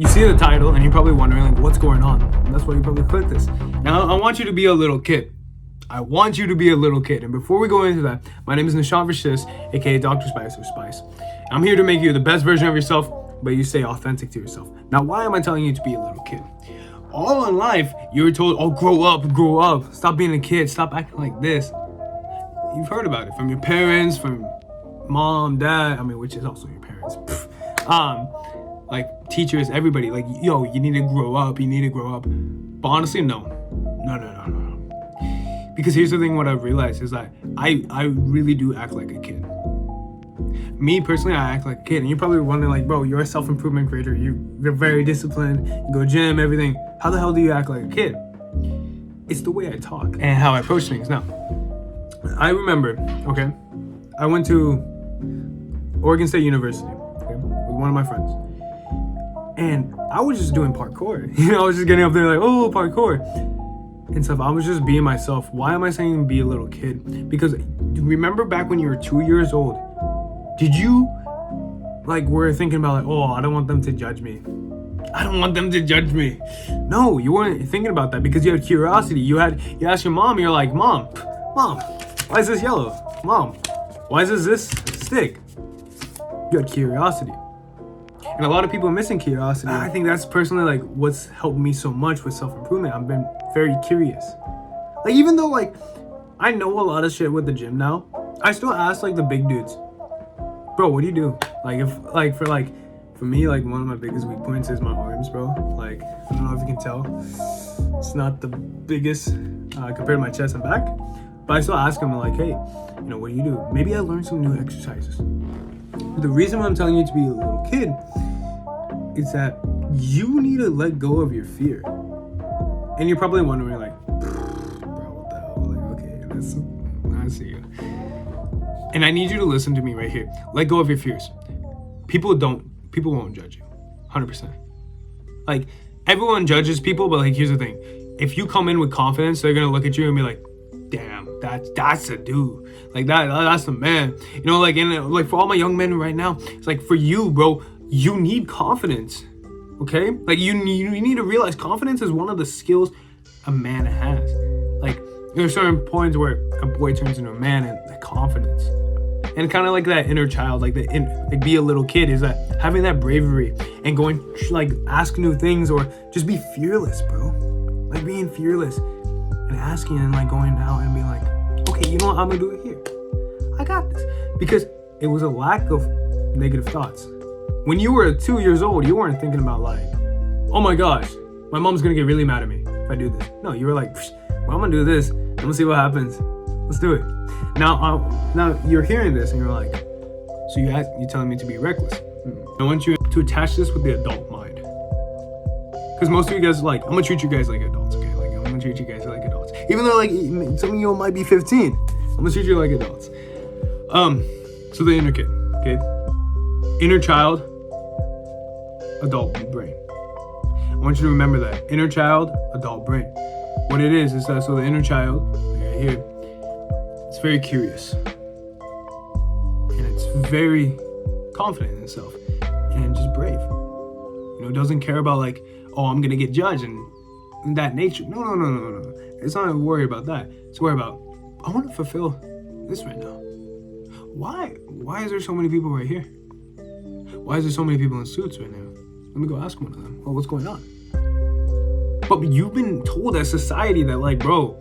you see the title and you're probably wondering like what's going on. And that's why you probably click this. Now I want you to be a little kid. I want you to be a little kid. And before we go into that, my name is Nishant, aka DrSpice or Spice. I'm here to make you the best version of yourself, but you stay authentic to yourself. Now, why am I telling you to be a little kid? All in life, you're told, oh, grow up, stop being a kid, stop acting like this. You've heard about it from your parents, from mom, dad, which is also your parents. Like teachers, everybody, like, yo, you need to grow up. But honestly, no. Because here's the thing, what I've realized is that I really do act like a kid. Me personally, I act like a kid. And you're probably wondering like, bro, you're a self-improvement creator. You're very disciplined, you go gym, everything. How the hell do you act like a kid? It's the way I talk and how I approach things. Now, I remember, okay, I went to Oregon State University, okay, with one of my friends. And I was just doing parkour. I was just getting up there like, oh, parkour. And stuff. I was just being myself. Why am I saying be a little kid? Because remember back when you were 2 years old, did you like were thinking about like, oh, I don't want them to judge me. No, you weren't thinking about that because you had curiosity. You asked your mom, you're like, Mom, why is this yellow? Mom, why is this stick? You had curiosity. And a lot of people are missing curiosity. I think that's personally like what's helped me so much with self-improvement. I've been very curious. Like even though like I know a lot of shit with the gym now, I still ask like the big dudes, bro, what do you do? Like for me, like one of my biggest weak points is my arms, bro. Like I don't know if you can tell, it's not the biggest compared to my chest and back. But I still ask them like, hey, what do you do? Maybe I learned some new exercises. The reason why I'm telling you to be a little kid is that you need to let go of your fear. And you're probably wondering like, bro, what the hell? Like, okay, I see you. And I need you to listen to me right here. Let go of your fears. People won't judge you. 100%. Like, everyone judges people, but like, here's the thing. If you come in with confidence, they're gonna look at you and be like, damn, that's a dude. Like that's the man. Like, and like for all my young men right now, it's like for you, bro, you need confidence. Okay? Like you need to realize confidence is one of the skills a man has. Like there are certain points where a boy turns into a man and the confidence. And kind of like that inner child, like be a little kid, is that having that bravery and going like ask new things or just be fearless, bro. Like being fearless and asking and like going out and being like, okay, you know what, I'm gonna do it here. I got this. Because it was a lack of negative thoughts. When you were 2 years old, you weren't thinking about like, oh my gosh, my mom's gonna get really mad at me if I do this. No, you were like, well, I'm gonna do this. I'm gonna see what happens. Let's do it. Now you're hearing this and you're like, so you're telling me to be reckless. I want you to attach this with the adult mind. Because most of you guys like, I'm gonna treat you guys like adults, okay? Like I'm gonna treat you guys like adults. Even though like some of you might be 15, I'm gonna treat you like adults. So the inner kid, okay? Inner child, adult brain. I want you to remember that. Inner child, adult brain. What it is that so the inner child, right here, it's very curious. And it's very confident in itself. And just brave. Doesn't care about like, oh, I'm gonna get judged and that nature. No. It's not worry about that. It's worry about, I want to fulfill this right now. Why is there so many people right here? Why is there so many people in suits right now? Let me go ask one of them. Oh, what's going on? But you've been told as society that like, bro,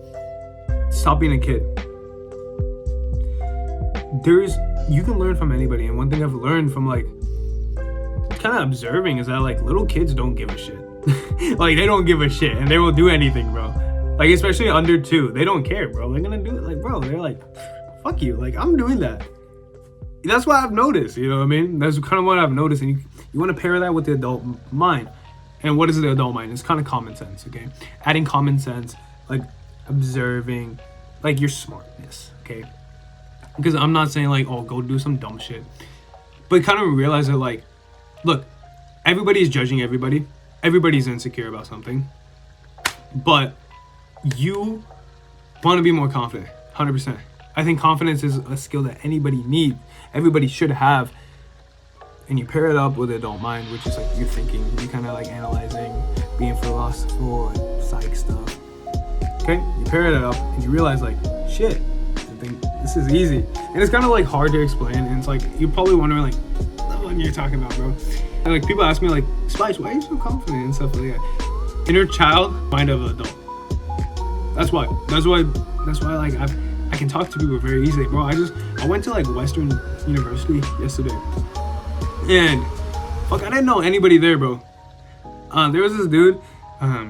stop being a kid. You can learn from anybody. And one thing I've learned from like kind of observing is that like little kids don't give a shit. Like they don't give a shit and they will do anything, bro. Like especially under 2, they don't care, bro. They're gonna do it. Like, bro, they're like, fuck you. Like I'm doing that. That's what I've noticed. You know what I mean? That's kind of what I've noticed. And you want to pair that with the adult mind. And what is the adult mind? It's kind of common sense, okay? Adding common sense, like observing, like your smartness, okay? Because I'm not saying like, oh, go do some dumb shit. But kind of realize that like, look, everybody's judging everybody. Everybody's insecure about something. But you want to be more confident, 100%. I think confidence is a skill that anybody needs. Everybody should have. and you pair it up with the adult mind, which is like you're thinking, you kind of like analyzing, being philosophical and psych stuff. Okay, you pair it up and you realize like, shit, I think this is easy. And it's kind of like hard to explain, and it's like you're probably wondering like, what you're talking about, bro. And like people ask me like, Spice, why are you so confident and stuff like that? Inner child, mind of adult. That's why like I can talk to people very easily, bro. I went to like Western University yesterday, and fuck, I didn't know anybody there, bro. There was this dude,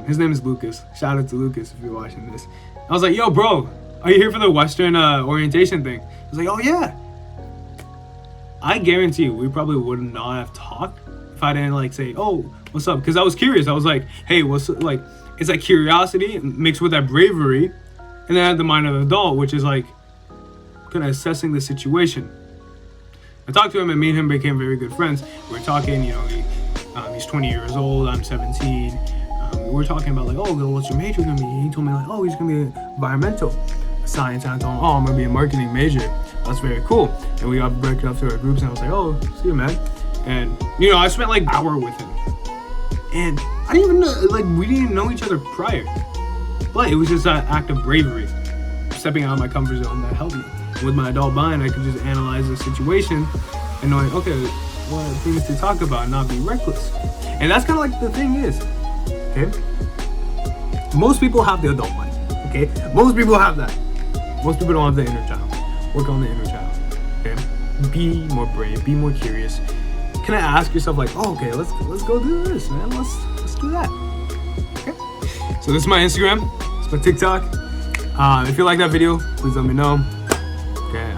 his name is Lucas. Shout out to Lucas if you're watching this. I was like, yo, bro, are you here for the Western orientation thing? He was like, oh yeah. I guarantee you, we probably would not have talked if I didn't like say, oh, what's up? Because I was curious. I was like, hey, what's like? It's like curiosity mixed with that bravery, and then I had the mind of an adult, which is like kind of assessing the situation. I talked to him, and me and him became very good friends. We were talking, you know, he's 20 years old, I'm 17. We were talking about like, oh, what's your major gonna be? He told me like, oh, he's gonna be environmental science, and I told him, oh, I'm gonna be a marketing major. That's very cool. And we got broken up to our groups, and I was like, oh, see you, man. And you know, I spent like an hour with him, and I didn't even know, like, we didn't even know each other prior, but it was just that act of bravery, stepping out of my comfort zone, that helped me. With my adult mind, I could just analyze the situation and knowing, okay, what are things to talk about and not be reckless. And that's kind of like the thing is, okay, most people have the adult mind, okay, most people have that. Most people don't have the inner child. Work on the inner child, okay? Be more brave, be more curious. Can I ask yourself like, oh, okay, let's go do this, man. Let's do that. Okay. So this is my Instagram. It's my TikTok. If you like that video, please let me know. Okay.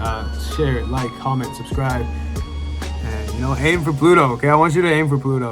Share it, like, comment, subscribe, and you know, aim for Pluto. Okay, I want you to aim for Pluto.